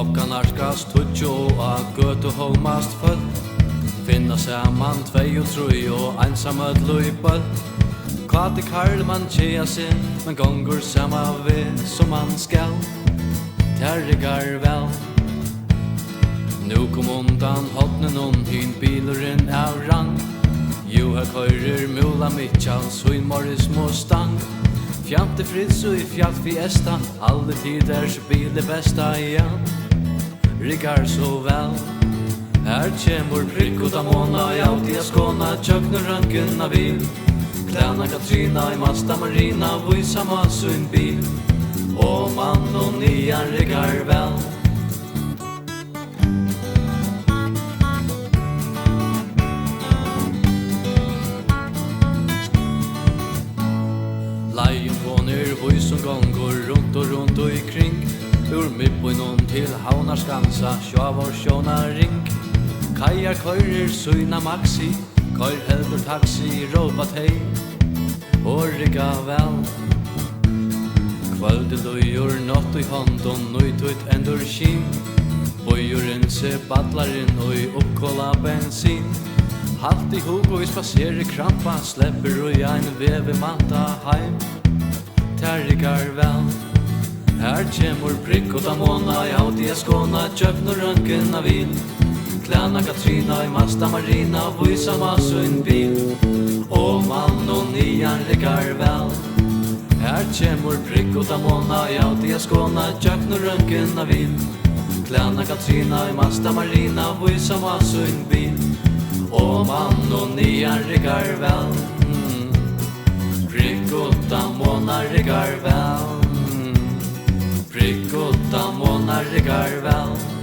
Klockan arkast tutsjo og gøtu homast full Finna saman 2 og 3 og einsamhet løypøll Kvati karl man tjea sin Men gongur sama vi som man skal Terrigar vel Nu kom undan hotnen on hin bilurin av rang Jo her køyrer mula mitja Suin Morris Mustang Fjante Fritz og i Fiat Fiesta Alle tiders bil er besta igjen Rigar så vel Her kjemur prikk ut av måna I Audi Ascona Tjøkner rønken av bil Klæna Katrina I Mazda Marina Vysa masun bil Og mann og nian rigar vel Leien våner vi som gongår rundt og i kring Ur midtbøynon til Havnarskansa Sjåvår sjåna ring Kajar køyrer søyna maxi Køyr heldur taxi råpat hei Og rigga vel Kvöldi løyur nått i håndon Nøytut endur skin Bøyurin se badlarin Og i oppkolla bensin Halt i hug og vi spaserer krampa Slepper og ein veve manta heim Terrigar vel Her kjemur prikk ut av måna I Audi Ascona Tjøkner rønken av bil Klæna Katrina I Mazda Marina Vysa masun bil Og mann og nian rigar vel Her kjemur prikk ut av måna I Audi Ascona Tjøkner rønken av bil Klæna Katrina I Mazda Marina Vysa masun bil Og mann og nian rigar vel Prikk ut av måna rigar vel Prikk ut av måna rigar vel